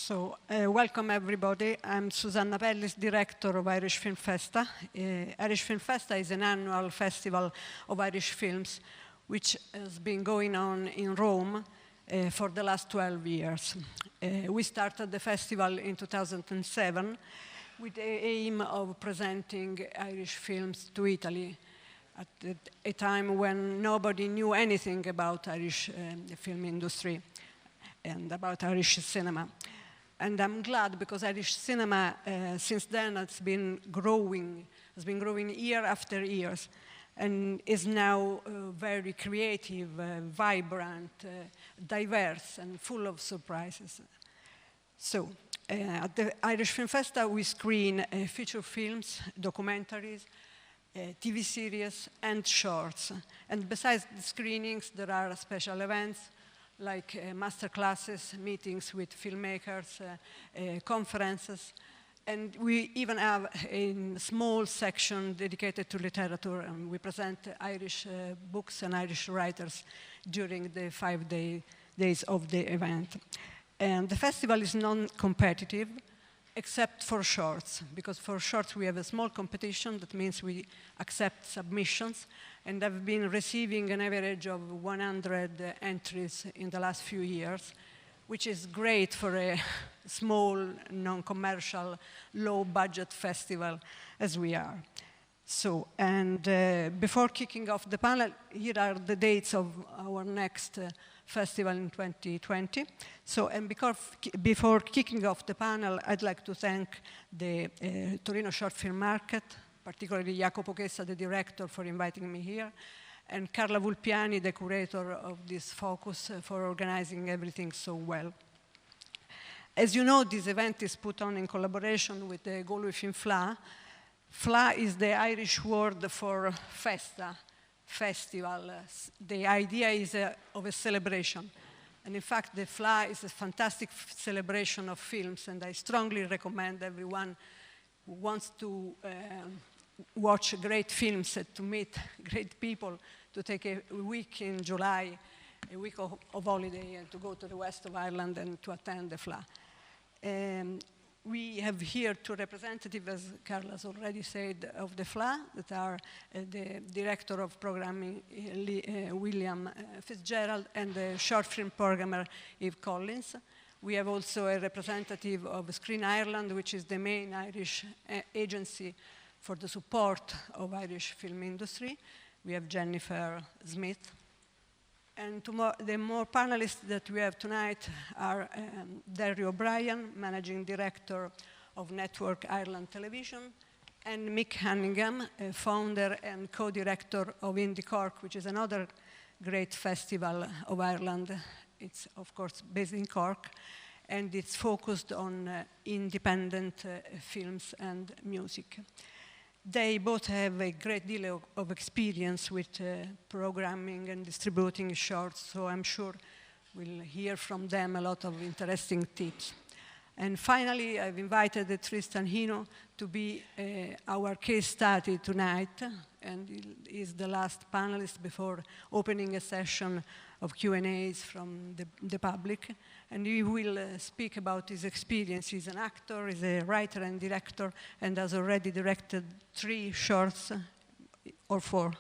So, welcome everybody. I'm Susanna Pellis, director of Irish Film Festa. Irish Film Festa is an annual festival of Irish films which has been going on in Rome for the last 12 years. We started the festival in 2007 with the aim of presenting Irish films to Italy at a time when nobody knew anything about Irish film industry and about Irish cinema. And I'm glad because Irish cinema since then has been growing year after year, and is now very creative, vibrant, diverse, and full of surprises. So, at the Irish Film Festa, we screen feature films, documentaries, TV series, and shorts. And besides the screenings, there are special events like master classes, meetings with filmmakers, conferences, and we even have a small section dedicated to literature, and we present Irish books and Irish writers during the 5 days of the event. And the festival is non-competitive, except for shorts, because for shorts we have a small competition. That means we accept submissions, and I've been receiving an average of 100 entries in the last few years, which is great for a small, non-commercial, low-budget festival as we are. So, and before kicking off the panel, here are the dates of our next festival in 2020. So, and before kicking off the panel, I'd like to thank the Torino Short Film Market, particularly Jacopo Chessa, the director, for inviting me here, and Carla Vulpiani, the curator of this focus, for organizing everything so well. As you know, this event is put on in collaboration with the Galway Film FLA. FLA is the Irish word for festa, festival. The idea is of a celebration. And in fact, the FLA is a fantastic celebration of films, and I strongly recommend everyone who wants to watch great films, to meet great people, to take a week in July, a week of holiday, and to go to the west of Ireland and to attend the FLA. We have here two representatives, as Carla's already said, of the FLA, that are the director of programming, William Fitzgerald, and the short film programmer, Eve Collins. We have also a representative of Screen Ireland, which is the main Irish agency for the support of Irish film industry. We have Jennifer Smith. And the more panelists that we have tonight are Derry O'Brien, Managing Director of Network Ireland Television, and Mick Hanningham, founder and co-director of Indie Cork, which is another great festival of Ireland. It's, of course, based in Cork, and it's focused on independent films and music. They both have a great deal of experience with programming and distributing shorts, so I'm sure we'll hear from them a lot of interesting tips. And finally, I've invited Tristan Hino to be our case study tonight, and he's the last panelist before opening a session of Q&As from the public. And he will speak about his experience. He's an actor, he's a writer and director, and has already directed 3 shorts, or 4.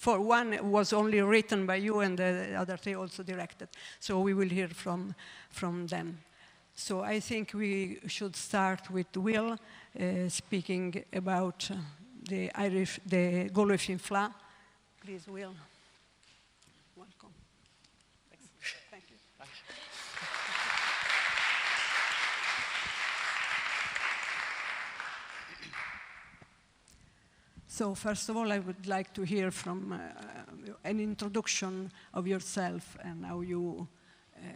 One was only written by you, and the other 3 also directed. So we will hear from them. So I think we should start with Will speaking about the Galway Film FLA. Please, Will. Welcome. Thanks. Thank you. So first of all, I would like to hear from an introduction of yourself and how you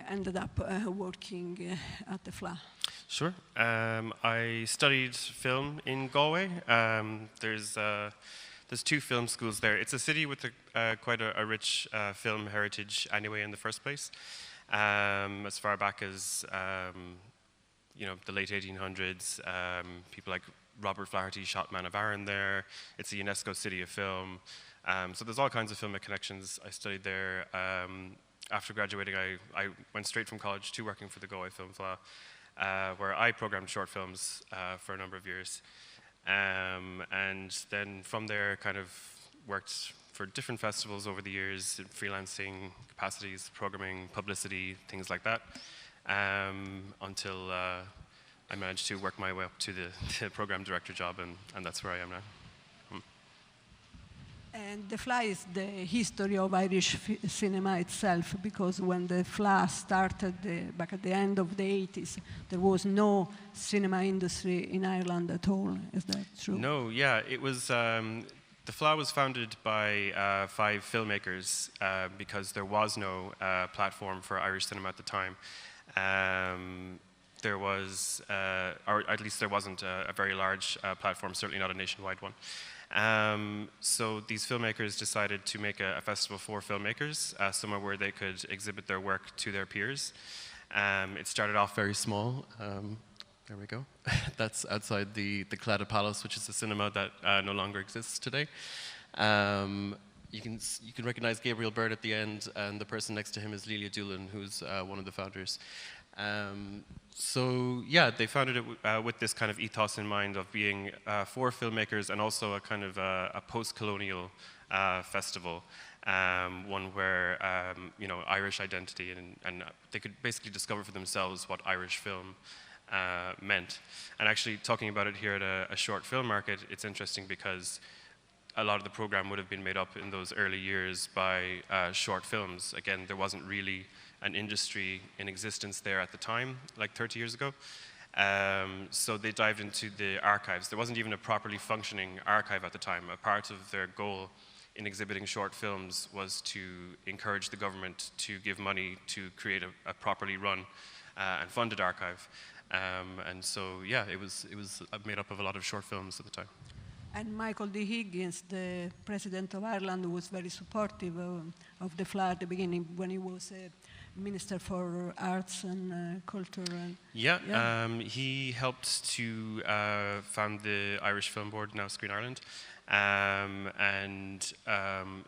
ended up working at the FLA? Sure. I studied film in Galway. There's two film schools there. It's a city with quite a rich film heritage anyway in the first place. As far back as the late 1800s, people like Robert Flaherty shot Man of Arran there. It's a UNESCO city of film. So there's all kinds of filmic connections. I studied there. After graduating, I went straight from college to working for the Galway Film FLA, where I programmed short films for a number of years. And then from there, kind of worked for different festivals over the years, in freelancing capacities, programming, publicity, things like that, until I managed to work my way up to the program director job, and that's where I am now. And the FLA is the history of Irish cinema itself, because when the FLA started back at the end of the 80s, there was no cinema industry in Ireland at all. Is that true? No, yeah, it was. The FLA was founded by 5 filmmakers because there was no platform for Irish cinema at the time. There was, or at least there wasn't a very large platform, certainly not a nationwide one. So these filmmakers decided to make a festival for filmmakers, somewhere where they could exhibit their work to their peers. It started off very small. There we go. That's outside the Claddagh Palace, which is a cinema that no longer exists today. You can recognize Gabriel Byrd at the end, and the person next to him is Lelia Doolan, who's one of the founders. So yeah, they founded it with this kind of ethos in mind of being for filmmakers and also a kind of a post-colonial festival, one where Irish identity and they could basically discover for themselves what Irish film meant. And actually talking about it here at a short film market, it's interesting because a lot of the program would have been made up in those early years by short films. Again, there wasn't really an industry in existence there at the time, like 30 years ago. So they dived into the archives. There wasn't even a properly functioning archive at the time. A part of their goal in exhibiting short films was to encourage the government to give money to create a properly run and funded archive. And so, yeah, it was made up of a lot of short films at the time. And Michael D. Higgins, the president of Ireland, was very supportive of the FLA at the beginning when he was Minister for Arts and Culture. And he helped to found the Irish Film Board, now Screen Ireland.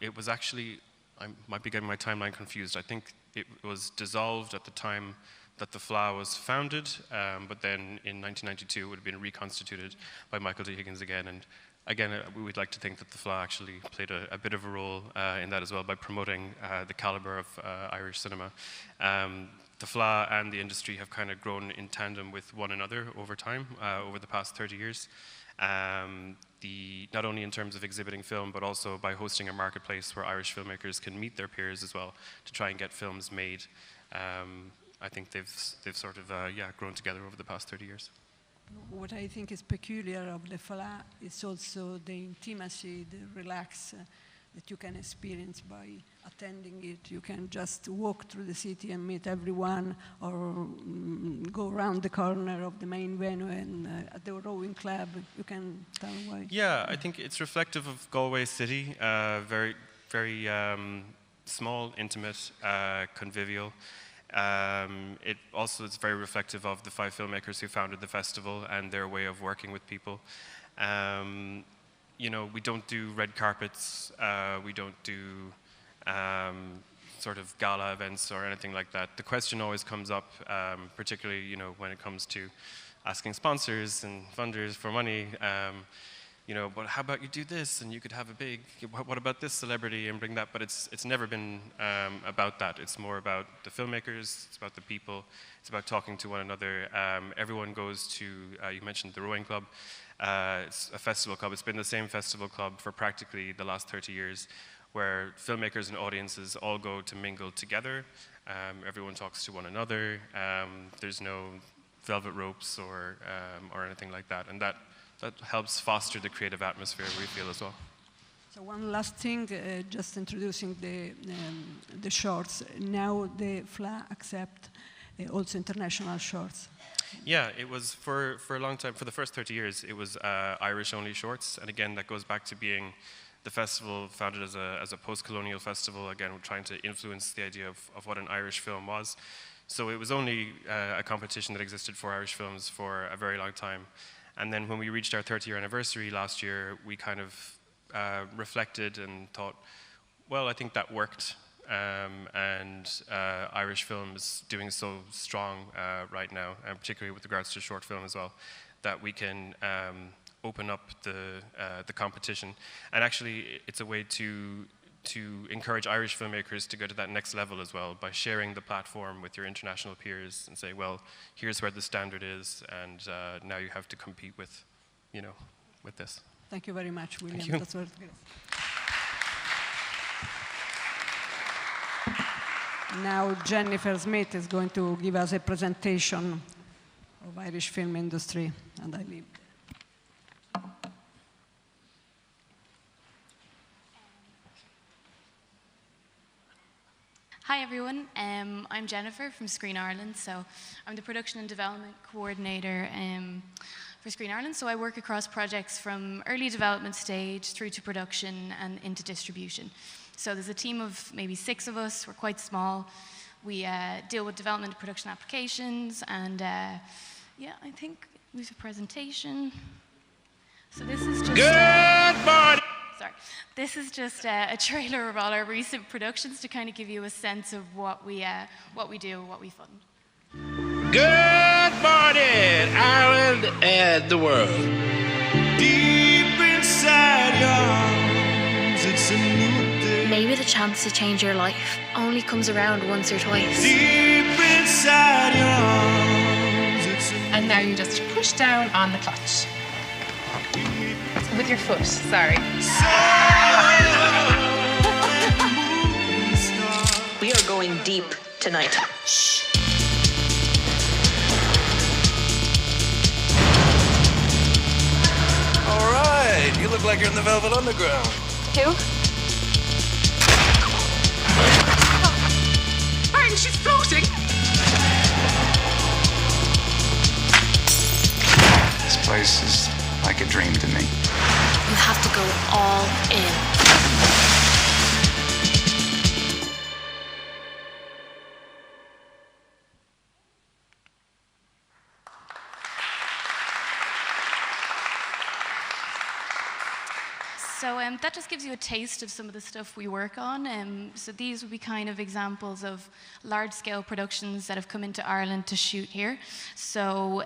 It was actually, I might be getting my timeline confused, I think it was dissolved at the time that the FLA was founded, but then in 1992 it would have been reconstituted by Michael D. Higgins again. And again, we would like to think that the FLA actually played a bit of a role in that as well by promoting the caliber of Irish cinema. The FLA and the industry have kind of grown in tandem with one another over time, over the past 30 years. Not only in terms of exhibiting film, but also by hosting a marketplace where Irish filmmakers can meet their peers as well to try and get films made. I think they've sort of grown together over the past 30 years. What I think is peculiar of the FLA is also the intimacy, the relax that you can experience by attending it. You can just walk through the city and meet everyone, or go around the corner of the main venue and at the rowing club. You can tell why. Yeah, I think it's reflective of Galway City. Very, very small, intimate, convivial. It also is very reflective of the 5 filmmakers who founded the festival and their way of working with people. We don't do red carpets, we don't do sort of gala events or anything like that. The question always comes up, particularly when it comes to asking sponsors and funders for money. But how about you do this and you could have a big, what about this celebrity and bring that? But it's never been about that. It's more about the filmmakers, it's about the people, it's about talking to one another. Everyone goes to, you mentioned the rowing club, it's a festival club. It's been the same festival club for practically the last 30 years, where filmmakers and audiences all go to mingle together. Everyone talks to one another. There's no velvet ropes or anything like that. And that helps foster the creative atmosphere we feel as well. So one last thing, just introducing the shorts. Now the FLA accept also international shorts. Yeah, it was for a long time, for the first 30 years, it was Irish-only shorts. And again, that goes back to being the festival founded as a post-colonial festival. Again, we're trying to influence the idea of what an Irish film was. So it was only a competition that existed for Irish films for a very long time. And then when we reached our 30-year anniversary last year, we kind of reflected and thought, well, I think that worked. And Irish film is doing so strong right now, and particularly with regards to short film as well, that we can open up the competition. And actually, it's a way to encourage Irish filmmakers to go to that next level as well by sharing the platform with your international peers and say, well, here's where the standard is, and now you have to compete with, with this. Thank you very much, William. Thank you. That's what it is. Now Jennifer Smith is going to give us a presentation of Irish film industry, and I leave. Hi everyone, I'm Jennifer from Screen Ireland. So I'm the production and development coordinator for Screen Ireland. So I work across projects from early development stage through to production and into distribution. So there's a team of maybe 6 of us. We're quite small. We deal with development and production applications, and yeah, I think we have a presentation. So this is just Good morning. Sorry. This is just a trailer of all our recent productions to kind of give you a sense of what we do, what we fund. Good morning, Ireland and the world. Deep inside your arms, it's a new day. Maybe the chance to change your life only comes around once or twice. Deep inside your arms, it's a And now you just push down on the clutch. With your foot, sorry. We are going deep tonight. All right, you look like you're in the Velvet Underground. Who? Martin, she's floating! This place is like a dream to me. You have to go all in. So that just gives you a taste of some of the stuff we work on. So these would be kind of examples of large-scale productions that have come into Ireland to shoot here. So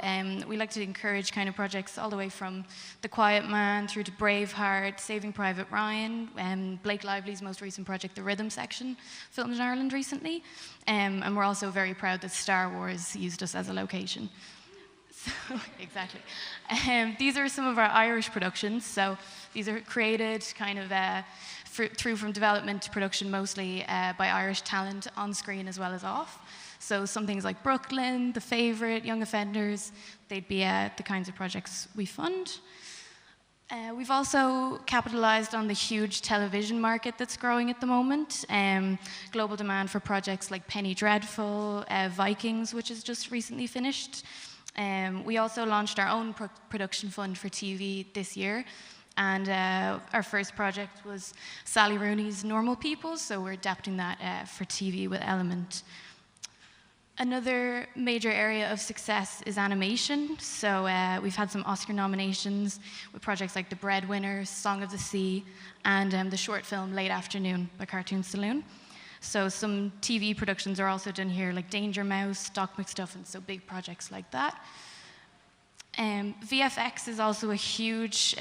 we like to encourage kind of projects all the way from The Quiet Man through to Braveheart, Saving Private Ryan, Blake Lively's most recent project, The Rhythm Section, filmed in Ireland recently. And we're also very proud that Star Wars used us as a location. So, exactly. These are some of our Irish productions. So these are created kind of through from development to production mostly by Irish talent on screen as well as off. So some things like Brooklyn, The Favourite, Young Offenders, they'd be the kinds of projects we fund. We've also capitalized on the huge television market that's growing at the moment. Global demand for projects like Penny Dreadful, Vikings, which is just recently finished. We also launched our own production fund for TV this year, and our first project was Sally Rooney's Normal People, so we're adapting that for TV with Element. Another major area of success is animation, so we've had some Oscar nominations with projects like The Breadwinner, Song of the Sea, and the short film Late Afternoon by Cartoon Saloon. So some TV productions are also done here, like Danger Mouse, Doc McStuffin, so big projects like that. VFX is also a huge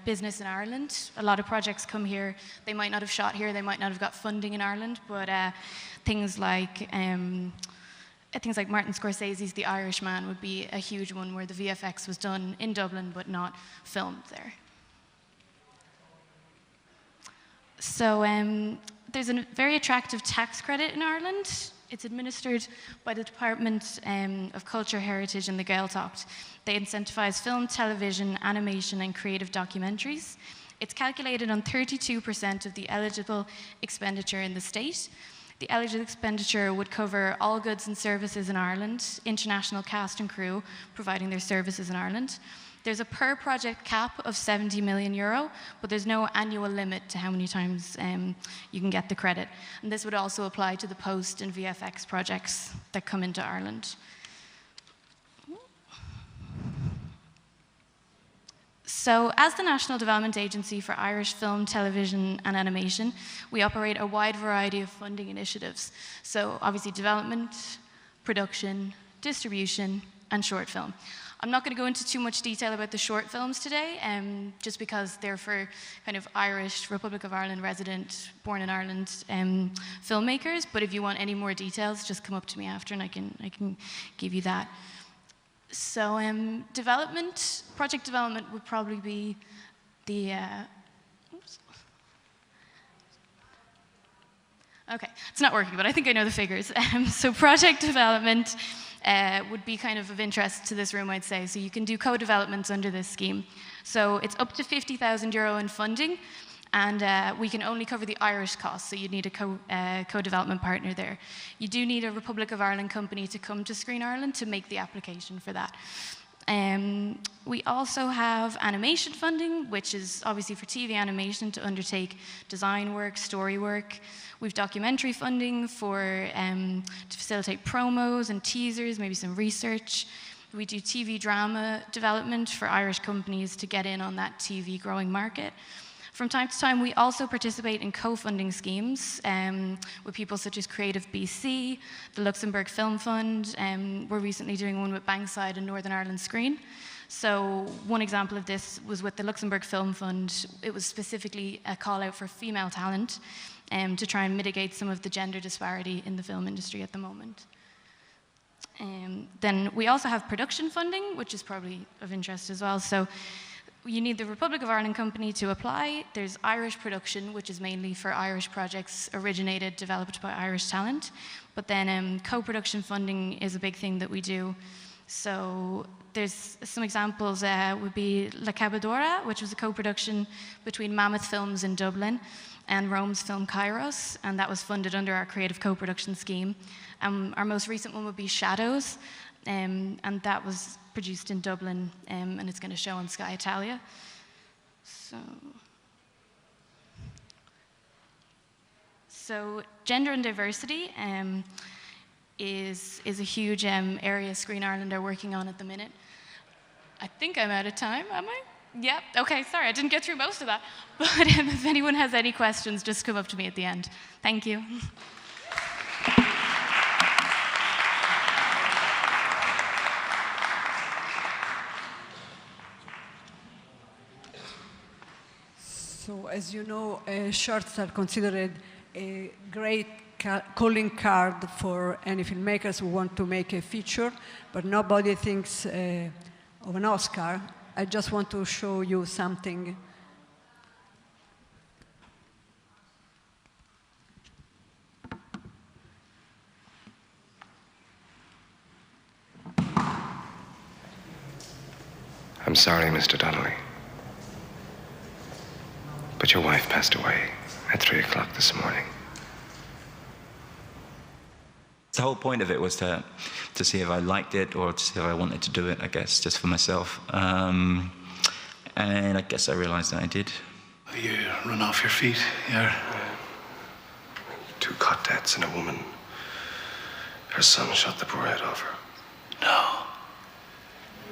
business in Ireland. A lot of projects come here. They might not have shot here, they might not have got funding in Ireland, but things like Martin Scorsese's The Irishman would be a huge one where the VFX was done in Dublin but not filmed there. So there's a very attractive tax credit in Ireland. It's administered by the Department of Culture, Heritage and the Gaeltacht. They incentivise film, television, animation and creative documentaries. It's calculated on 32% of the eligible expenditure in the state. The eligible expenditure would cover all goods and services in Ireland, international cast and crew providing their services in Ireland. There's a per project cap of €70 million, but there's no annual limit to how many times you can get the credit. And this would also apply to the post and VFX projects that come into Ireland. So, as the National Development Agency for Irish Film, Television and Animation, we operate a wide variety of funding initiatives. So, obviously development, production, distribution, and short film. I'm not going to go into too much detail about the short films today, just because they're for kind of Irish, Republic of Ireland resident, born in Ireland filmmakers. But if you want any more details, just come up to me after and I can give you that. So project development would probably be the, okay, it's not working, but I think I know the figures. So project development would be kind of interest to this room, I'd say. So you can do co-developments under this scheme. So it's up to €50,000 in funding, and we can only cover the Irish costs, so you'd need a co-development partner there. You do need a Republic of Ireland company to come to Screen Ireland to make the application for that. We also have animation funding, which is obviously for TV animation to undertake design work, story work. We've documentary funding for to facilitate promos and teasers, maybe some research. We do TV drama development for Irish companies to get in on that TV growing market. From time to time, we also participate in co-funding schemes with people such as Creative BC, the Luxembourg Film Fund. We're recently doing one with Bankside and Northern Ireland Screen. So one example of this was with the Luxembourg Film Fund. It was specifically a call out for female talent to try and mitigate some of the gender disparity in the film industry at the moment. Then we also have production funding, which is probably of interest as well. So you need the Republic of Ireland company to apply. There's Irish production, which is mainly for Irish projects originated, developed by Irish talent. But then co-production funding is a big thing that we do. So there's some examples would be La Cabadora, which was a co-production between Mammoth Films in Dublin and Rome's film Kairos, and that was funded under our creative co-production scheme. Our most recent one would be Shadows, and that was produced in Dublin, and it's going to show on Sky Italia. So gender and diversity is a huge area Screen Ireland are working on at the minute. I think I'm out of time, am I? Yep, okay, sorry, I didn't get through most of that. But if anyone has any questions, just come up to me at the end. Thank you. So, as you know, shorts are considered a great calling card for any filmmakers who want to make a feature, but nobody thinks of an Oscar. I just want to show you something. I'm sorry, Mr. Donnelly. But your wife passed away at 3 o'clock this morning. The whole point of it was to see if I liked it or to see if I wanted to do it, I guess, just for myself. And I guess I realized that I did. You run off your feet, yeah. 2 cot deaths and a woman. Her son shot the poor head off her. No.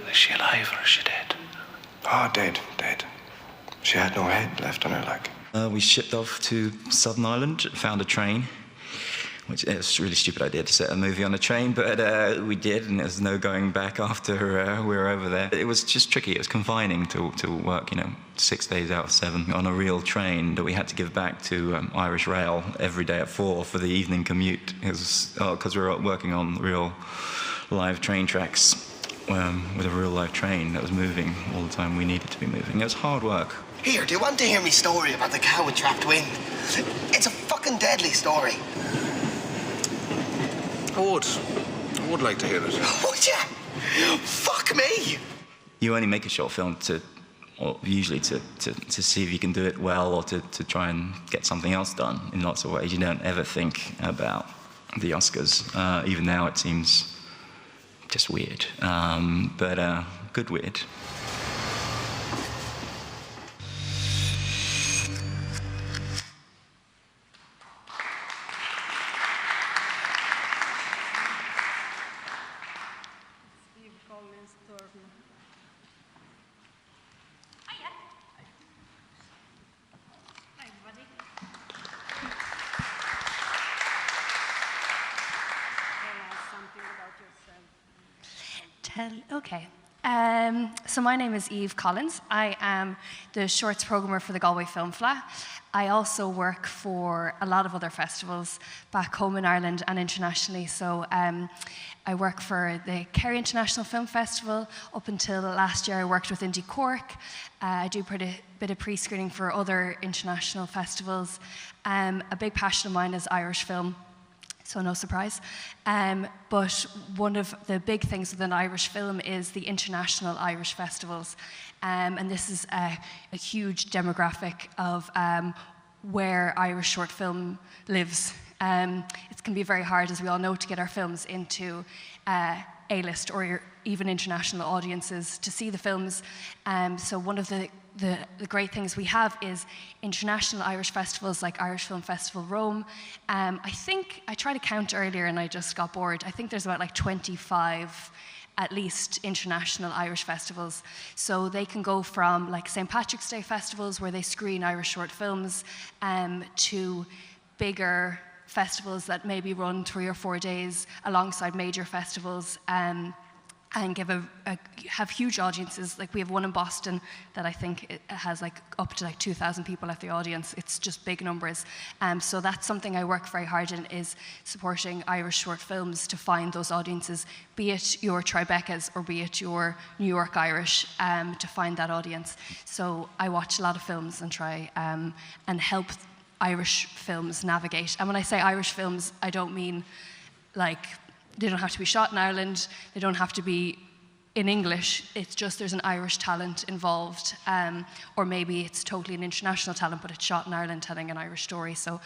Is she alive or is she dead? Oh, dead. She had no head left on her leg. We shipped off to Southern Ireland, found a train, which it was a really stupid idea to set a movie on a train, but we did, and there's no going back after we were over there. It was just tricky. It was confining to work, 6 days out of 7 on a real train that we had to give back to Irish Rail every day at 4 for the evening commute. It was because we were working on real live train tracks with a real live train that was moving all the time we needed to be moving. It was hard work. Here, do you want to hear me story about the cow with trapped wind? It's a fucking deadly story. I would like to hear it. Would ya? Fuck me! You only make a short film to or usually to see if you can do it well, or to try and get something else done in lots of ways. You don't ever think about the Oscars. Even now it seems just weird, but good weird. Okay. So my name is Eve Collins. I am the shorts programmer for the Galway Film Fleadh. I also work for a lot of other festivals back home in Ireland and internationally. So I work for the Kerry International Film Festival. Up until last year, I worked with Indie Cork. I do a bit of pre-screening for other international festivals. A big passion of mine is Irish film. So no surprise. But one of the big things within Irish film is the international Irish festivals. And this is a huge demographic of where Irish short film lives. It can be very hard, as we all know, to get our films into A-list or even international audiences to see the films. So one of the great things we have is international Irish festivals like Irish Film Festival Rome. I think, I tried to count earlier and I just got bored. I think there's about like 25 at least international Irish festivals. So they can go from like St. Patrick's Day festivals where they screen Irish short films to bigger festivals that maybe run 3 or 4 days alongside major festivals. And have huge audiences. Like we have one in Boston that I think it has like up to like 2,000 people at the audience. It's just big numbers. So that's something I work very hard in, is supporting Irish short films to find those audiences, be it your Tribecas or be it your New York Irish, to find that audience. So I watch a lot of films and try and help Irish films navigate. And when I say Irish films, I don't mean like, they don't have to be shot in Ireland, they don't have to be in English, it's just there's an Irish talent involved, or maybe it's totally an international talent, but it's shot in Ireland telling an Irish story. So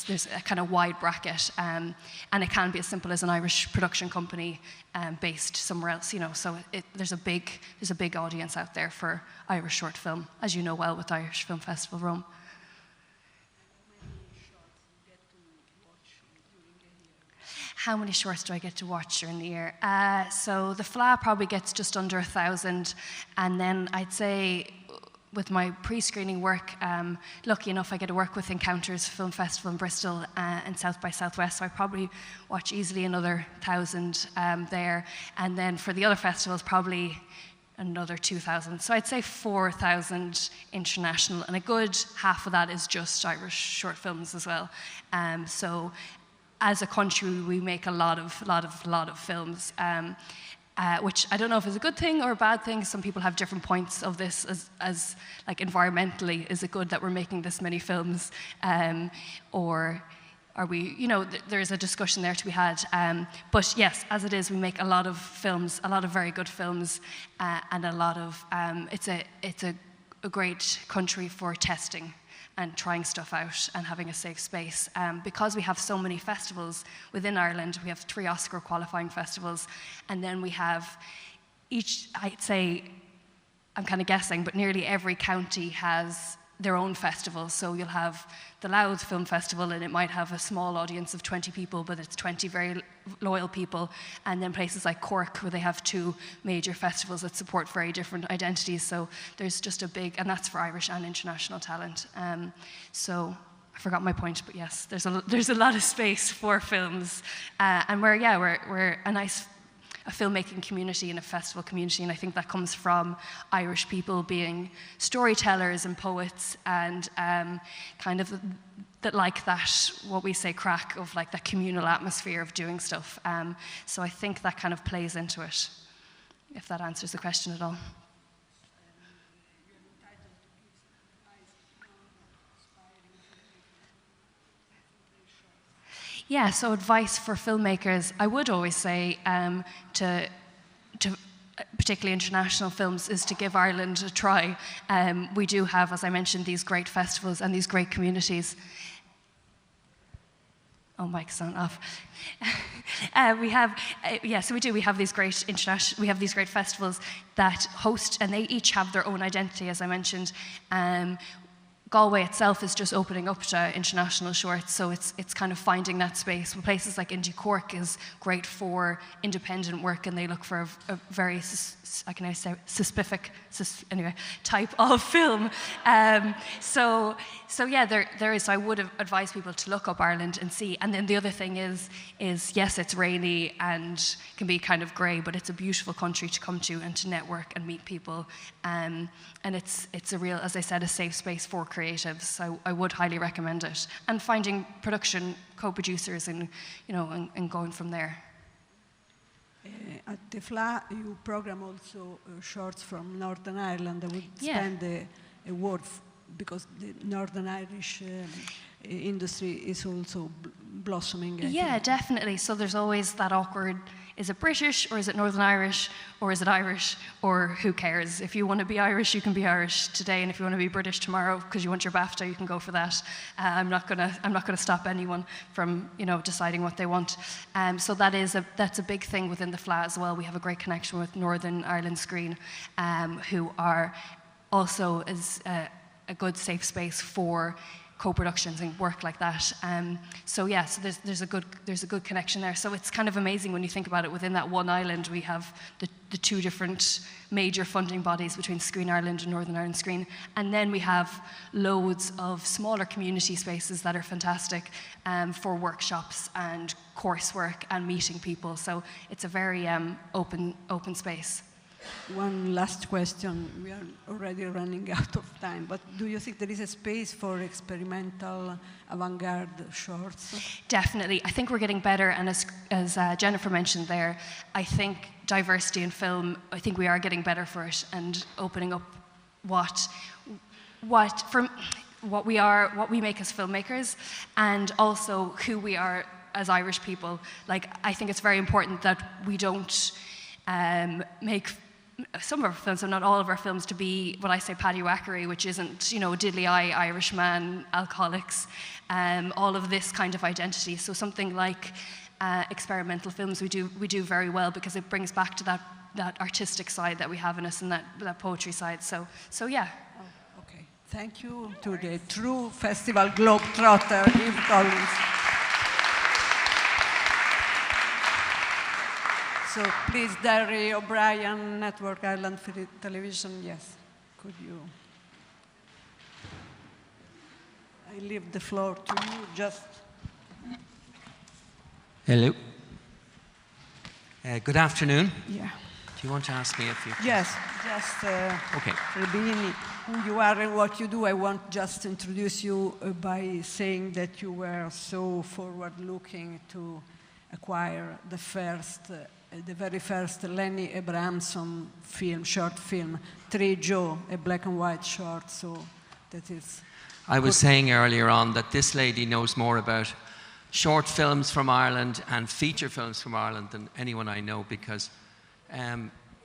there's a kind of wide bracket, and it can be as simple as an Irish production company based somewhere else, you know. So there's a big audience out there for Irish short film, as you know well with Irish Film Festival Rome. How many shorts do I get to watch during the year? So the Fleadh probably gets just under 1,000, and then I'd say with my pre-screening work, lucky enough I get to work with Encounters Film Festival in Bristol and South by Southwest, so I probably watch easily another 1,000 there, and then for the other festivals probably another 2,000. So I'd say 4,000 international, and a good half of that is just Irish short films as well. So as a country, we make a lot of films, which I don't know if it's a good thing or a bad thing. Some people have different points of this as like environmentally, is it good that we're making this many films? Or are we, you know, there's a discussion there to be had. But yes, as it is, we make a lot of films, a lot of very good films, and a lot of, it's a great country for testing and trying stuff out and having a safe space. Because we have so many festivals within Ireland, we have 3 Oscar qualifying festivals, and then we have each, I'd say, I'm kind of guessing, but nearly every county has their own festival. So you'll have the Louth Film Festival, and it might have a small audience of 20 people, but it's 20 very loyal people. And then places like Cork, where they have 2 major festivals that support very different identities. So there's just a big, and that's for Irish and international talent. So I forgot my point, but yes, there's a lot of space for films. And we're a nice filmmaking community and a festival community, and I think that comes from Irish people being storytellers and poets, and kind of that like that, what we say, crack of like that communal atmosphere of doing stuff. So I think that kind of plays into it, if that answers the question at all. Yeah, so advice for filmmakers, I would always say to particularly international films, is to give Ireland a try. We do have, as I mentioned, these great festivals and these great communities. Oh, mic's not off. We have these great festivals that host, and they each have their own identity, as I mentioned. Galway itself is just opening up to international shorts, so it's kind of finding that space. Places like Indie Cork is great for independent work, and they look for a very, specific type of film. So yeah, there is. So I would advise people to look up Ireland and see. And then the other thing is yes, it's rainy and can be kind of grey, but it's a beautiful country to come to and to network and meet people. And it's a real, as I said, a safe space for creatives. So I would highly recommend it. And finding production co-producers and going from there. At the FLA, you program also shorts from Northern Ireland. I would spend a word because the Northern Irish industry is also blossoming. Yeah, definitely. So there's always that awkward, is it British or is it Northern Irish or is it Irish or who cares? If you want to be Irish, you can be Irish today, and if you want to be British tomorrow because you want your BAFTA, you can go for that. I'm not gonna stop anyone from deciding what they want. So that's a big thing within the FLA as well. We have a great connection with Northern Ireland Screen, who are also a good safe space for co-productions and work like that. So there's a good connection there. So it's kind of amazing when you think about it. Within that one island, we have the two different major funding bodies between Screen Ireland and Northern Ireland Screen, and then we have loads of smaller community spaces that are fantastic for workshops and coursework and meeting people. So it's a very open space. One last question. We are already running out of time, but do you think there is a space for experimental avant-garde shorts? Definitely. I think we're getting better, and as Jennifer mentioned there, I think diversity in film, I think we are getting better for it and opening up what we make as filmmakers, and also who we are as Irish people. Like, I think it's very important that we don't make some of our films, so not all of our films, to be what I say paddywhackery, which isn't, diddly eye, Irishman, alcoholics, all of this kind of identity. So something like experimental films we do very well, because it brings back to that artistic side that we have in us, and that poetry side. So yeah. Oh, okay. Thank you to the true festival globetrotter, Eve Collins. So please, Derry O'Brien, Network Ireland Television, yes, could you? I leave the floor to you, just. Hello. Good afternoon. Yeah. Do you want to ask me a few questions? Yes, just okay. Rebini, who you are and what you do. I want just to introduce you by saying that you were so forward-looking to acquire the very first Lenny Abrahamson short film, Tree Joe, a black and white short, so that is... I was saying earlier on that this lady knows more about short films from Ireland and feature films from Ireland than anyone I know, because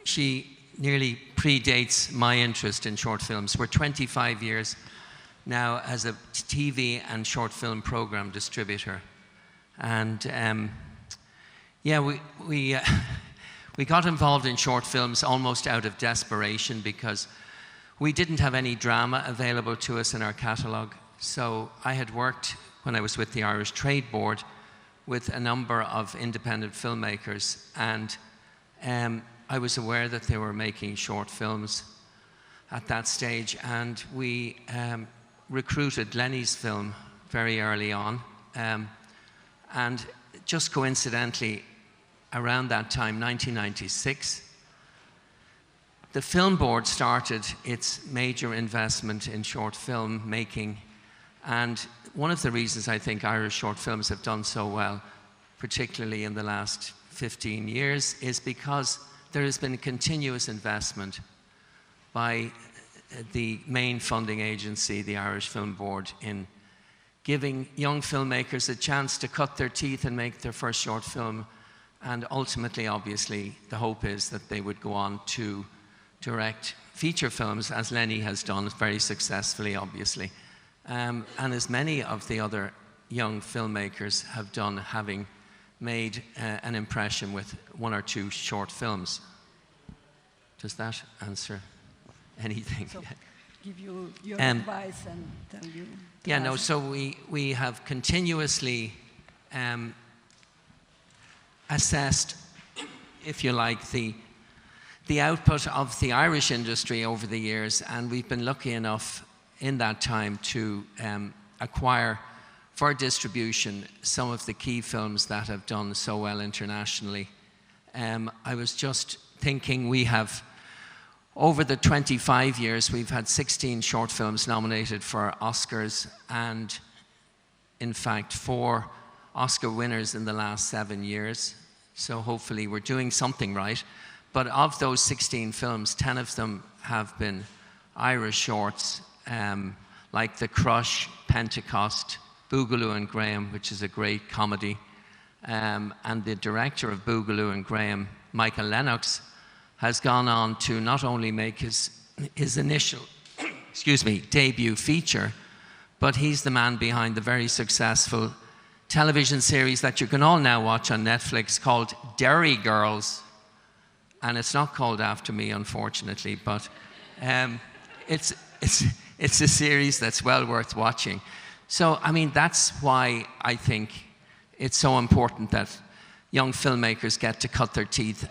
she nearly predates my interest in short films. We're 25 years now as a TV and short film program distributor. And we got involved in short films almost out of desperation, because we didn't have any drama available to us in our catalogue. So I had worked, when I was with the Irish Trade Board, with a number of independent filmmakers, and I was aware that they were making short films at that stage, and we recruited Lenny's film very early on. And just coincidentally, around that time, 1996, the Film Board started its major investment in short film making. And one of the reasons I think Irish short films have done so well, particularly in the last 15 years, is because there has been a continuous investment by the main funding agency, the Irish Film Board, in giving young filmmakers a chance to cut their teeth and make their first short film And ultimately, obviously, the hope is that they would go on to direct feature films, as Lenny has done very successfully, obviously. And as many of the other young filmmakers have done, having made an impression with 1 or 2 short films. Does that answer anything? So give you your advice and tell you. Yeah, no, so we have continuously assessed, if you like, the output of the Irish industry over the years, and we've been lucky enough in that time to acquire for distribution some of the key films that have done so well internationally. I was just thinking, we have, over the 25 years, we've had 16 short films nominated for Oscars, and in fact 4 Oscar winners in the last 7 years. So hopefully we're doing something right. But of those 16 films, 10 of them have been Irish shorts, like The Crush, Pentecost, Boogaloo and Graham, which is a great comedy. And the director of Boogaloo and Graham, Michael Lennox, has gone on to not only make his initial debut feature, but he's the man behind the very successful television series that you can all now watch on Netflix called Derry Girls. And it's not called after me, unfortunately, but it's a series that's well worth watching. So, I mean, that's why I think it's so important that young filmmakers get to cut their teeth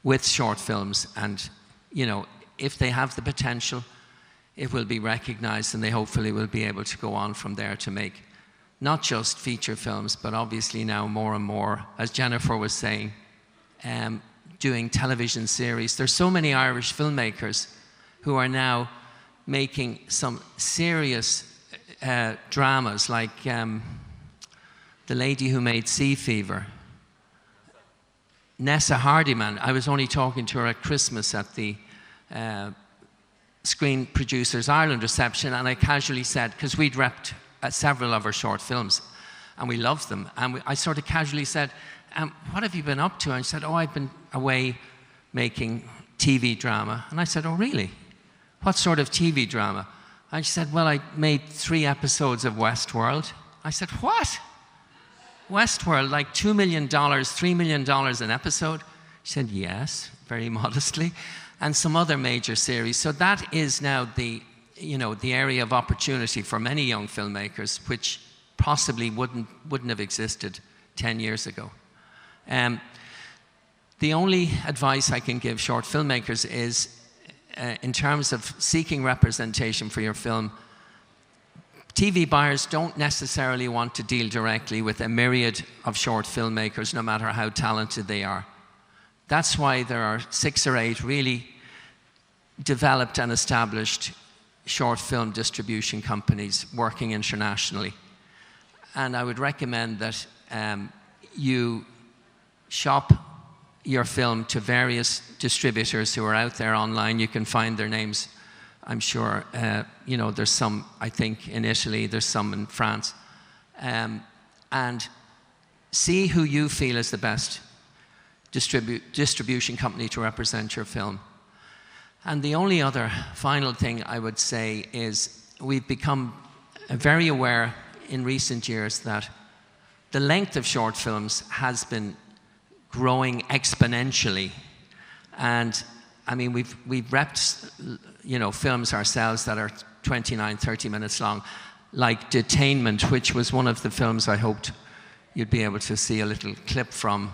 with short films. And, you know, if they have the potential, it will be recognized, and they hopefully will be able to go on from there to make not just feature films, but obviously now more and more, as Jennifer was saying, doing television series. There's so many Irish filmmakers who are now making some serious dramas, like the lady who made Sea Fever, Nessa Hardiman. I was only talking to her at Christmas at the Screen Producers Ireland reception, and I casually said, because we'd repped several of her short films, and we loved them, and I sort of casually said, what have you been up to? And she said, oh, I've been away making TV drama. And I said, oh, really? What sort of TV drama? And she said, well, I made 3 episodes of Westworld. I said, what? Westworld, like $2 million, $3 million an episode? She said, yes, very modestly. And some other major series. So that is now the area of opportunity for many young filmmakers, which possibly wouldn't have existed 10 years ago. The only advice I can give short filmmakers is, in terms of seeking representation for your film, TV buyers don't necessarily want to deal directly with a myriad of short filmmakers, no matter how talented they are. That's why there are 6 or 8 really developed and established short film distribution companies working internationally. And I would recommend that you shop your film to various distributors who are out there online. You can find their names, I'm sure. There's some, I think, in Italy, there's some in France. And see who you feel is the best distribution company to represent your film. And the only other final thing I would say is we've become very aware in recent years that the length of short films has been growing exponentially. And I mean, we've repped, films ourselves that are 29, 30 minutes long, like Detainment, which was one of the films I hoped you'd be able to see a little clip from.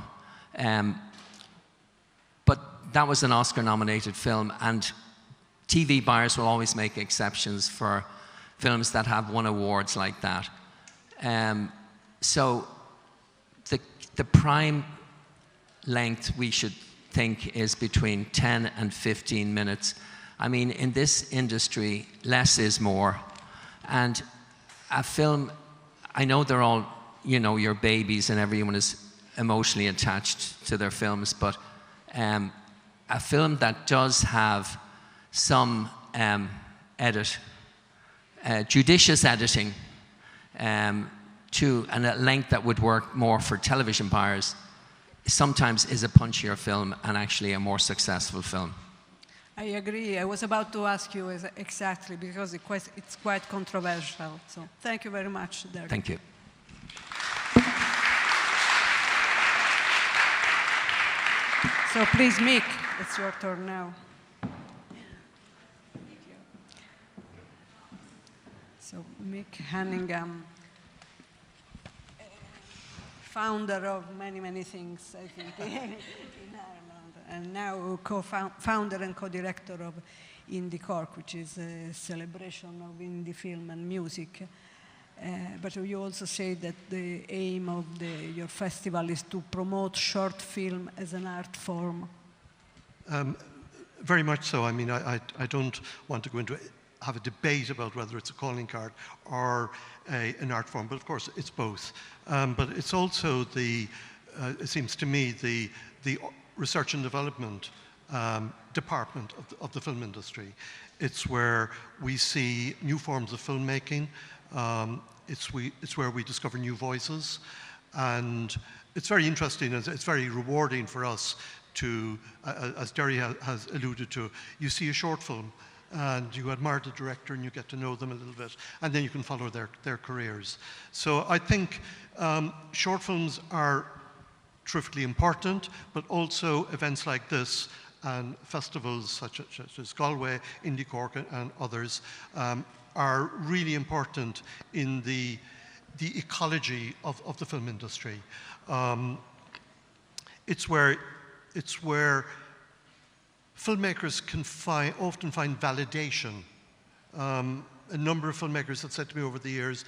But that was an Oscar-nominated film, and TV buyers will always make exceptions for films that have won awards like that. So the prime length we should think is between 10 and 15 minutes. I mean, in this industry, less is more. And a film, I know they're all, your babies and everyone is emotionally attached to their films, but a film that does have some judicious editing to a length that would work more for television buyers sometimes is a punchier film and actually a more successful film. I agree. I was about to ask you exactly, because it's quite controversial. So thank you very much, Derek. Thank you. So please, Mick, it's your turn now. So Mick Hanningham, founder of many things, I think, in Ireland, and now co-founder and co-director of Indie Cork, which is a celebration of indie film and music. But you also say that the aim of your festival is to promote short film as an art form. Very much so. I mean, I don't want to go into have a debate about whether it's a calling card or an art form, but of course it's both. But it's also it seems to me, the research and development department of the film industry. It's where we see new forms of filmmaking. It's where we discover new voices, and it's very interesting and it's very rewarding for us to, as Derry has alluded to, you see a short film and you admire the director and you get to know them a little bit, and then you can follow their careers. So I think short films are terrifically important, but also events like this and festivals such as Galway, Indie Cork and others are really important in the ecology of the film industry. It's where filmmakers can often find validation. A number of filmmakers have said to me over the years,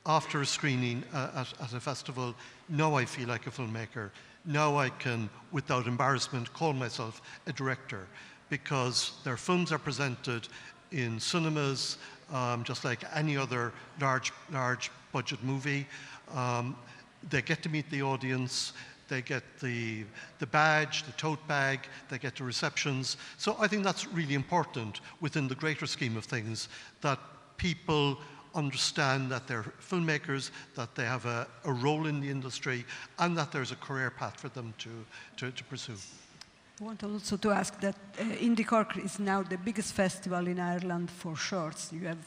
after a screening at a festival, now I feel like a filmmaker. Now I can, without embarrassment, call myself a director, because their films are presented in cinemas, just like any other large budget movie. They get to meet the audience, they get the badge, the tote bag, they get the receptions. So I think that's really important within the greater scheme of things, that people understand that they're filmmakers, that they have a role in the industry, and that there's a career path for them to pursue. I want also to ask that Indie Cork is now the biggest festival in Ireland for shorts. You have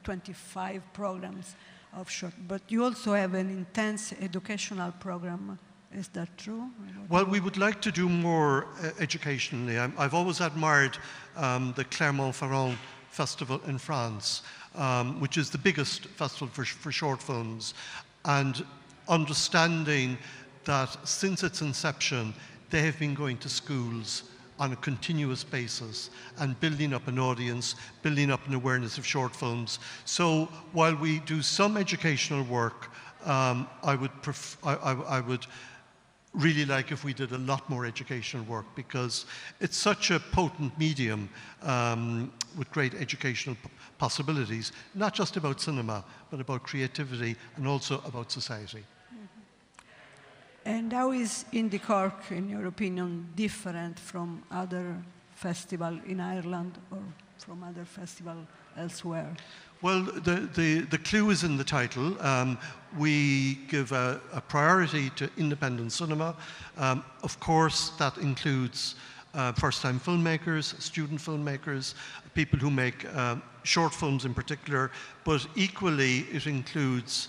25 programs of short, but you also have an intense educational program. Is that true? Well, we would like to do more educationally. I've always admired the Clermont-Ferrand Festival in France, which is the biggest festival for short films, and understanding that since its inception, they have been going to schools on a continuous basis and building up an audience, building up an awareness of short films. So while we do some educational work, I would really like if we did a lot more educational work, because it's such a potent medium with great educational possibilities, not just about cinema, but about creativity and also about society. And how is Indie Cork, in your opinion, different from other festivals in Ireland or from other festivals elsewhere? Well, the clue is in the title. We give a priority to independent cinema. Of course, that includes first-time filmmakers, student filmmakers, people who make short films in particular, but equally it includes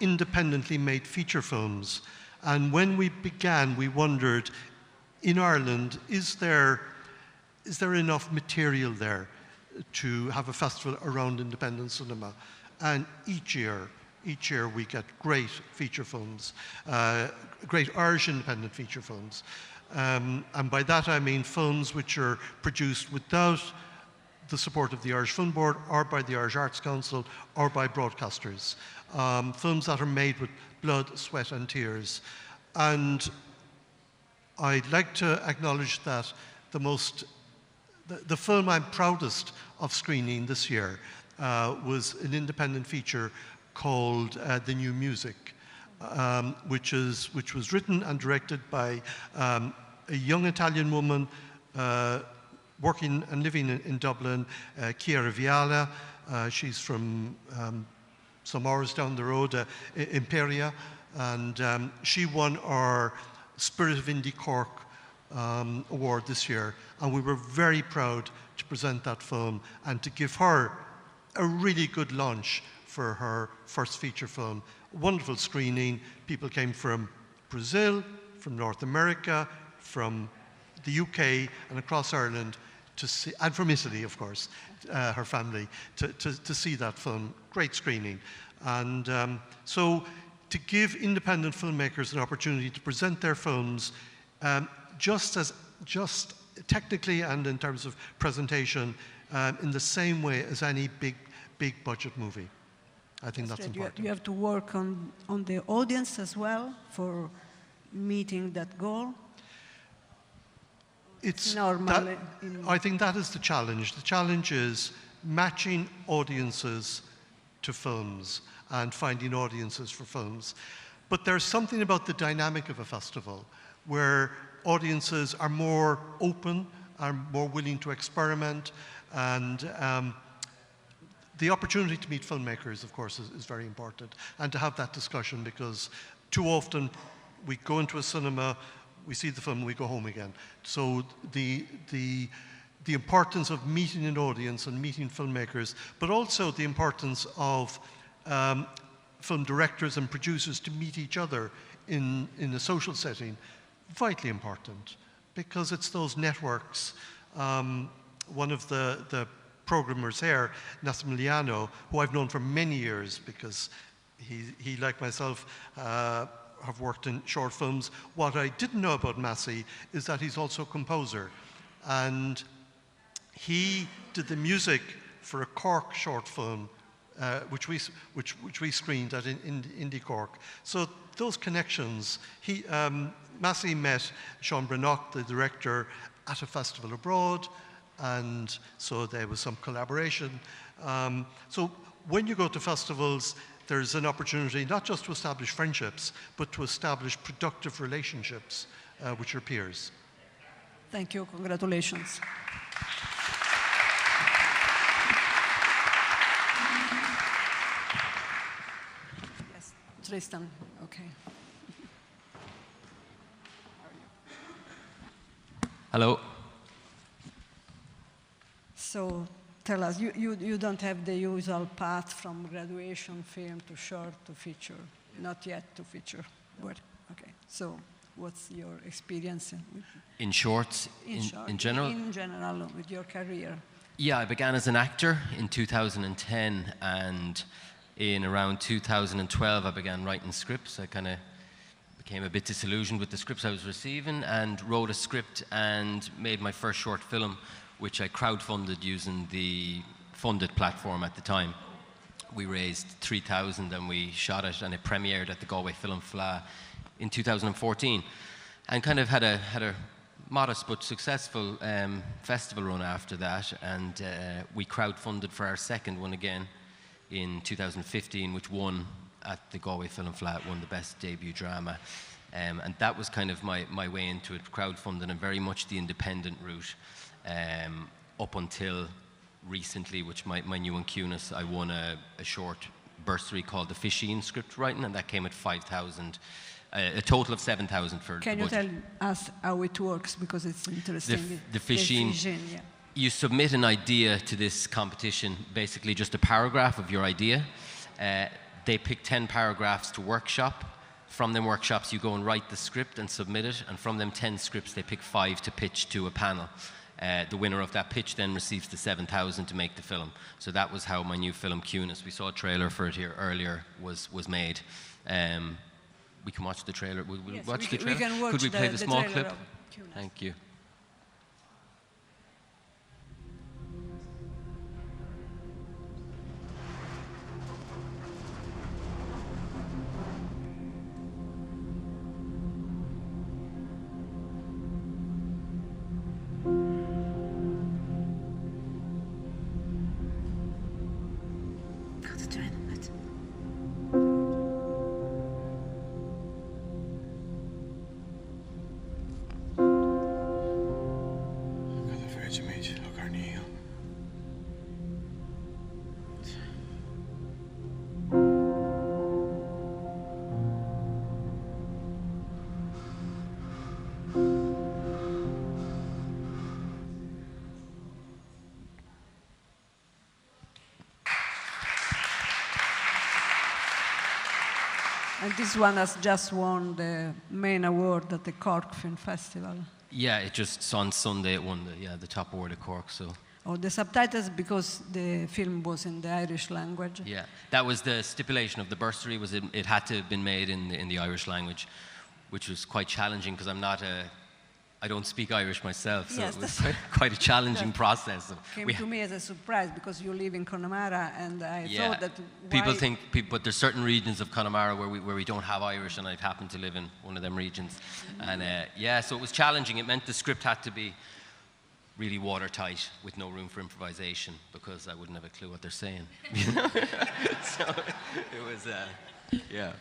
independently made feature films. And when we began, we wondered, in Ireland, is there enough material there to have a festival around independent cinema? And each year we get great feature films, great Irish independent feature films. And by that I mean films which are produced without the support of the Irish Film Board or by the Irish Arts Council or by broadcasters. Films that are made with blood, sweat and tears. And I'd like to acknowledge that the film I'm proudest of screening this year was an independent feature called The New Music, which was written and directed by a young Italian woman working and living in Dublin, Chiara Viala. She's from some hours down the road, Imperia. And she won our Spirit of Indie Cork award this year, and we were very proud to present that film and to give her a really good launch for her first feature film. Wonderful screening. People came from Brazil, from North America, from the UK and across Ireland to see, and from Italy, of course, her family, to see that film. Great screening. And so to give independent filmmakers an opportunity to present their films just technically and in terms of presentation in the same way as any big budget movie. I think that's important. You have to work on the audience as well for meeting that goal. It's normal. I think that is the challenge. The challenge is matching audiences to films and finding audiences for films. But there's something about the dynamic of a festival where audiences are more open, are more willing to experiment, and the opportunity to meet filmmakers, of course, is very important, and to have that discussion, because too often we go into a cinema, we see the film, we go home again. So the importance of meeting an audience and meeting filmmakers, but also the importance of film directors and producers to meet each other in a social setting, vitally important, because it's those networks. One of the programmers here, Massimiliano, who I've known for many years because he like myself, have worked in short films. What I didn't know about Massi is that he's also a composer. And he did the music for a Cork short film, which we screened at Indie Cork. So those connections, Massi met Sean Brannock, the director, at a festival abroad, and so there was some collaboration. So when you go to festivals, there's an opportunity not just to establish friendships, but to establish productive relationships with your peers. Thank you. Congratulations. Yes, Tristan. Okay. Hello. So tell us, you don't have the usual path from graduation film to short to feature, not yet to feature. But, okay, so what's your experience in shorts, in general? In general, with your career. Yeah, I began as an actor in 2010, and in around 2012 I began writing scripts. I kind of became a bit disillusioned with the scripts I was receiving and wrote a script and made my first short film, which I crowdfunded using the funded platform at the time. We raised 3,000 and we shot it, and it premiered at the Galway Film Fleadh in 2014, and kind of had a modest but successful festival run after that. And we crowdfunded for our second one again in 2015, which won at the Galway Film Fleadh, won the best debut drama. And that was kind of my way into it, crowdfunding, and very much the independent route. Up until recently, which my new one, Cunis, I won a short bursary called the Fishy in script writing, and that came at 5,000, a total of 7,000 for Can the you budget. tell us how it works, because it's interesting. The Fishy, yeah. You submit an idea to this competition, basically just a paragraph of your idea. They pick 10 paragraphs to workshop. From them workshops, you go and write the script and submit it, and from them 10 scripts, they pick 5 to pitch to a panel. The winner of that pitch then receives the 7,000 to make the film. So that was how my new film, Cunis, we saw a trailer for it here earlier, was made. We can watch the trailer. We'll Yes, watch the trailer. We can watch Could we play the small trailer clip? of Cunis. Thank you. And this one has just won the main award at the Cork Film Festival. Yeah, it just on Sunday it won the top award at Cork. So. Oh, the subtitles because the film was in the Irish language. Yeah, that was the stipulation of the bursary. Was it had to have been made in the Irish language, which was quite challenging because I don't speak Irish myself, so yes, it was quite a challenging process. So came to me as a surprise because you live in Connemara, and I thought that people think, but there's certain regions of Connemara where we don't have Irish, and I'd happened to live in one of them regions, and so it was challenging. It meant the script had to be really watertight with no room for improvisation because I wouldn't have a clue what they're saying. So it was, yeah.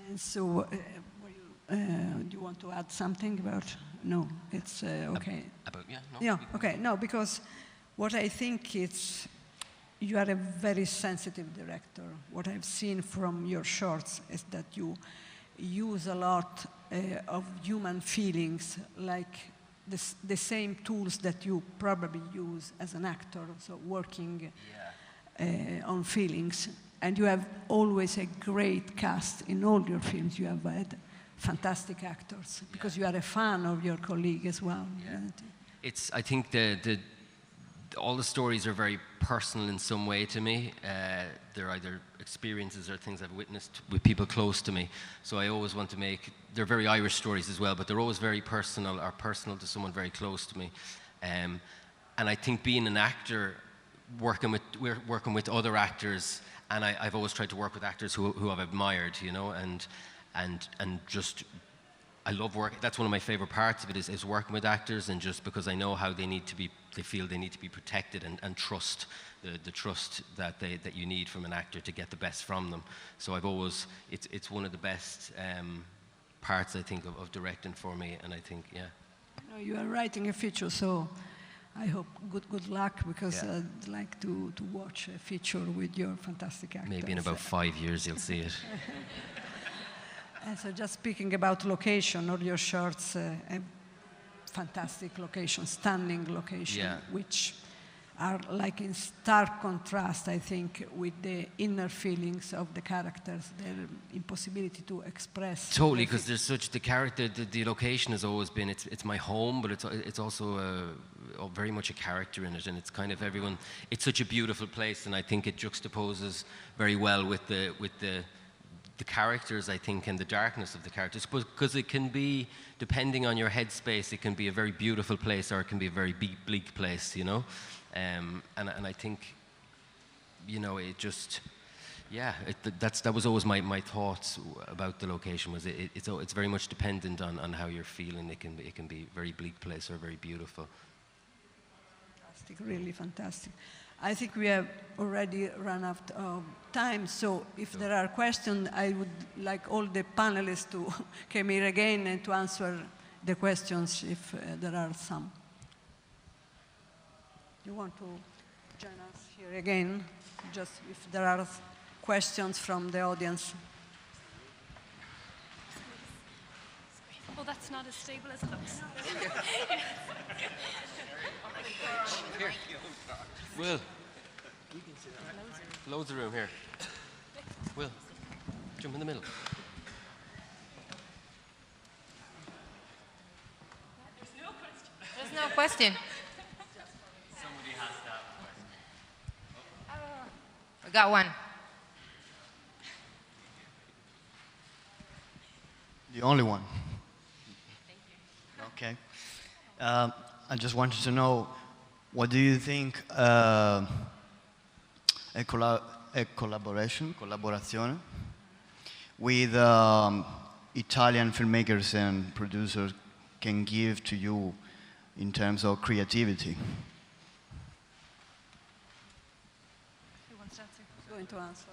And so. Do you want to add something about? No, it's okay. Okay. No, because what I think it's you are a very sensitive director. What I've seen from your shorts is that you use a lot of human feelings, like the same tools that you probably use as an actor, so working on feelings. And you have always a great cast in all your films. You have had fantastic actors because you are a fan of your colleague as well. Yeah. I think all the stories are very personal in some way to me. They're either experiences or things I've witnessed with people close to me. So I always want to they're very Irish stories as well, but they're always very personal or personal to someone very close to me. And I think being an actor, working with other actors, and I've always tried to work with actors who I've admired, and just I love work. That's one of my favorite parts of it is working with actors, and just because I know how they feel they need to be protected and trust the trust that you need from an actor to get the best from them. So it's one of the best parts I think of directing for me, and I think you are writing a feature, so I hope good luck because I'd like to watch a feature with your fantastic actors. Maybe in about 5 years you'll see it. And so just speaking about location, all your shorts, a fantastic location, stunning location, which are like in stark contrast, I think, with the inner feelings of the characters, their impossibility to express. Totally, because there's such, the character, the location has always been, it's my home, but it's also very much a character in it, and it's kind of everyone, it's such a beautiful place, and I think it juxtaposes very well with the characters, I think, and the darkness of the characters, because it can be, depending on your headspace, it can be a very beautiful place or it can be a very bleak place, and I think, it just, that was always my thoughts about the location, was it's very much dependent on how you're feeling. It can be a very bleak place or very beautiful. Fantastic, really fantastic. I think we have already run out of time, so if there are questions, I would like all the panelists to come here again and to answer the questions if there are some. You want to join us here again, just if there are questions from the audience? Well, that's not as stable as those. Here. Will. Loads of room here. Will, jump in the middle. There's no question. Somebody has to have a question. We got one. The only one. Thank you. Okay. I just wanted to know, what do you think a collaboration with Italian filmmakers and producers can give to you in terms of creativity? Who wants to answer? Who's going to answer?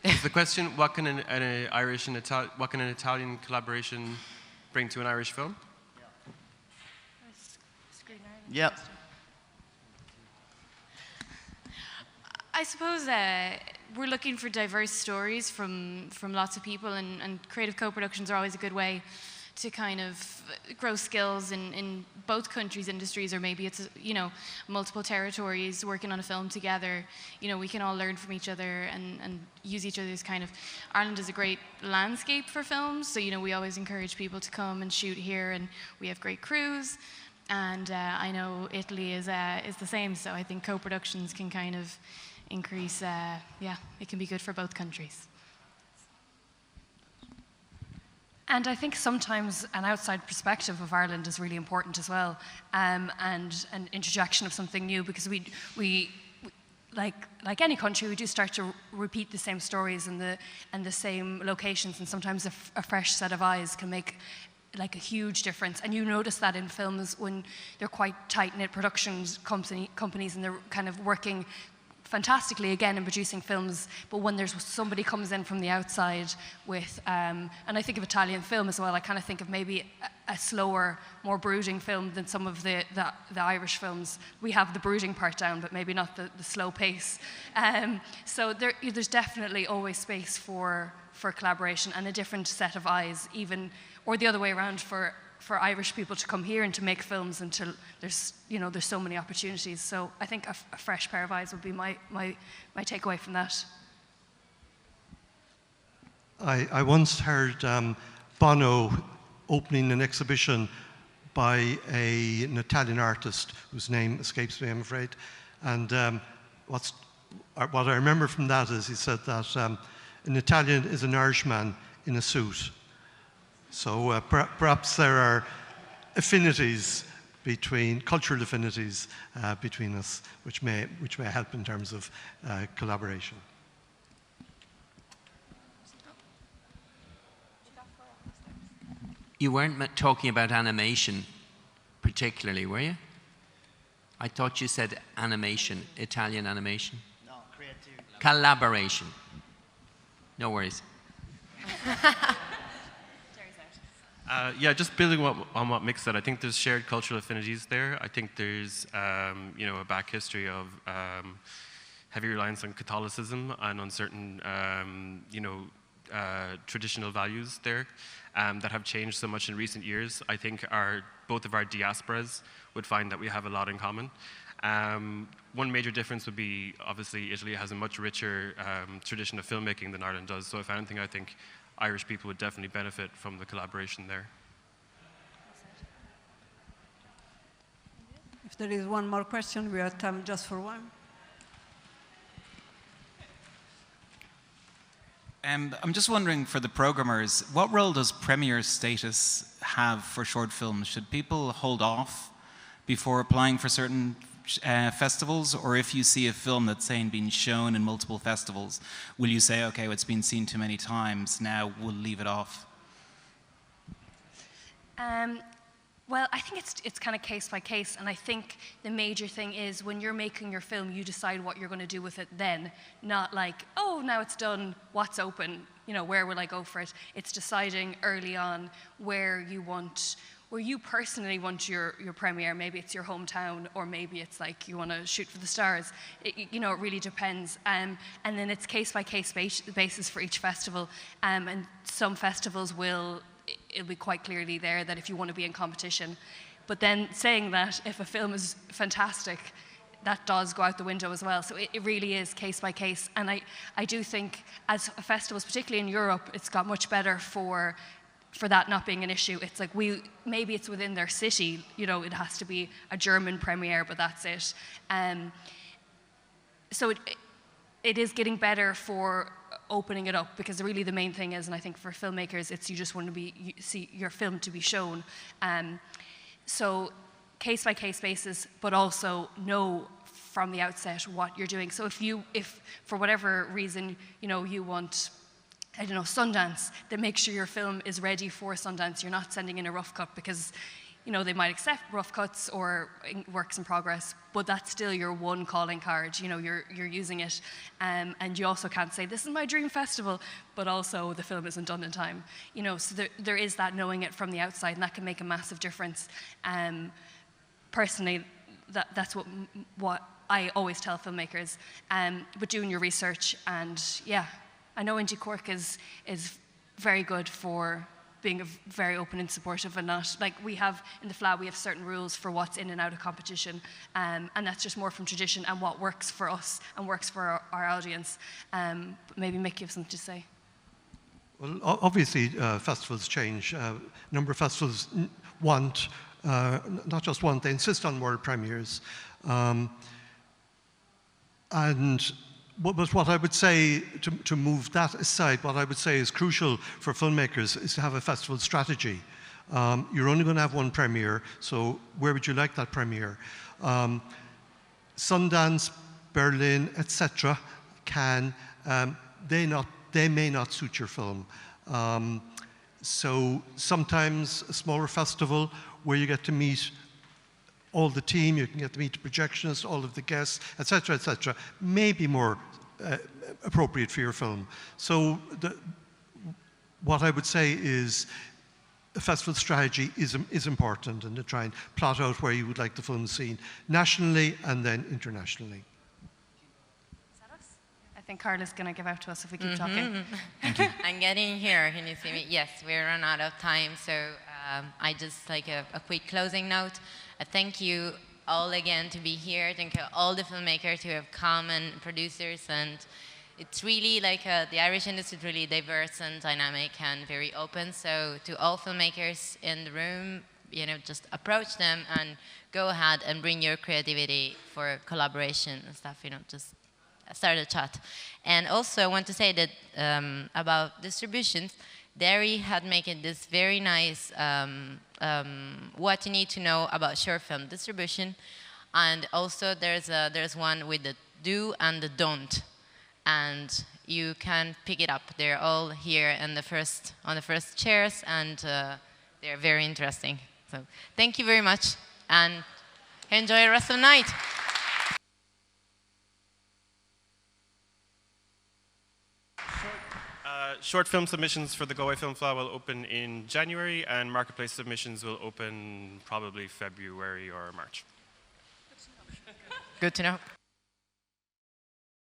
Is the question, what can an Irish and what can an Italian collaboration bring to an Irish film? Yeah. I suppose we're looking for diverse stories from lots of people, and creative co-productions are always a good way to kind of grow skills in both countries' industries, or maybe it's, you know, multiple territories working on a film together. You know, we can all learn from each other and use each other's kind of... Ireland is a great landscape for films, so, you know, we always encourage people to come and shoot here, and we have great crews. And I know Italy is the same, so I think co-productions can kind of increase, yeah, it can be good for both countries. And I think sometimes an outside perspective of Ireland is really important as well, and an interjection of something new, because we like any country, we do start to repeat the same stories and the same locations, and sometimes a fresh set of eyes can make like a huge difference. And you notice that in films when they're quite tight-knit productions companies, and they're kind of working fantastically again in producing films, but when there's somebody comes in from the outside with, and I think of Italian film as well, I kind of think of maybe a slower, more brooding film than some of the Irish films. We have the brooding part down, but maybe not the slow pace. So there's definitely always space for collaboration and a different set of eyes, even, or the other way around, for Irish people to come here and to make films until there's so many opportunities. So I think a fresh pair of eyes would be my takeaway from that. I once heard Bono opening an exhibition by an Italian artist whose name escapes me, I'm afraid. And what I remember from that is he said that an Italian is an Irishman in a suit. So perhaps there are affinities cultural affinities between us, which may help in terms of collaboration. You weren't talking about animation particularly, were you? I thought you said animation, Italian animation. No, creativity. Collaboration. No worries. Yeah, just building on what Mick said, I think there's shared cultural affinities there. I think there's, you know, a back history of heavy reliance on Catholicism and on certain, you know, traditional values there that have changed so much in recent years. I think both of our diasporas would find that we have a lot in common. One major difference would be, obviously, Italy has a much richer tradition of filmmaking than Ireland does. So if anything, I think Irish people would definitely benefit from the collaboration there. If there is one more question, we have time just for one. I'm just wondering, for the programmers, what role does premiere status have for short films? Should people hold off before applying for certain festivals, or if you see a film that's saying being shown in multiple festivals, will you say, okay, well, it's been seen too many times, now we'll leave it off? Well, I think it's kind of case by case, and I think the major thing is when you're making your film, you decide what you're going to do with it then, not like, oh, now it's done, what's open, you know, where will I go for it? It's deciding early on where you personally want your premiere. Maybe it's your hometown, or maybe it's like you want to shoot for the stars. You know, it really depends. And then it's case-by-case basis for each festival. And some festivals it'll be quite clearly there that if you want to be in competition. But then saying that, if a film is fantastic, that does go out the window as well. So it really is case by case. And I do think as festivals, particularly in Europe, it's got much better for that not being an issue. It's like maybe it's within their city, you know, it has to be a German premiere, but that's it. So it is getting better for opening it up, because really the main thing is, and I think for filmmakers, it's you just want to see your film to be shown. So case by case basis, but also know from the outset what you're doing. So if for whatever reason, you know, you want, I don't know, Sundance, then make sure your film is ready for Sundance. You're not sending in a rough cut, because, you know, they might accept rough cuts or works in progress, but that's still your one calling card. You know, you're using it, and you also can't say, this is my dream festival, but also the film isn't done in time. You know, so there is that knowing it from the outside, and that can make a massive difference. Personally, that's what I always tell filmmakers, but doing your research. And yeah, I know Indie Cork is very good for being very open and supportive, and not like we have in the FLA, we have certain rules for what's in and out of competition, and that's just more from tradition and what works for us and works for our audience. Maybe Mick, you have something to say. Well, obviously, festivals change. A number of festivals want, not just want, they insist on world premieres. But what I would say, to move that aside, what I would say is crucial for filmmakers is to have a festival strategy. You're only going to have one premiere, so where would you like that premiere? Sundance, Berlin, etc. They may not suit your film. So sometimes a smaller festival where you get to meet all the team, you can get to meet the projectionists, all of the guests, etc., may be more appropriate for your film. So what I would say is a festival strategy is important, and to try and plot out where you would like the film seen nationally and then internationally. I think Carla's going to give out to us if we keep talking. Thank you. I'm getting here. Can you see me? Yes, we're run out of time, so I just like a quick closing note. Thank you all again to be here. Thank you all the filmmakers who have come and producers, and it's really like the Irish industry is really diverse and dynamic and very open. So to all filmmakers in the room, you know, just approach them and go ahead and bring your creativity for collaboration and stuff. You know, just start a chat. And also I want to say that about distributions, Derry had made this very nice what you need to know about short film distribution, and also there's one with the do and the don't, and you can pick it up. They're all here on the first chairs, and they're very interesting. So thank you very much, and enjoy the rest of the night. Short film submissions for the Galway Film Festival will open in January, and marketplace submissions will open probably February or March. Good to know.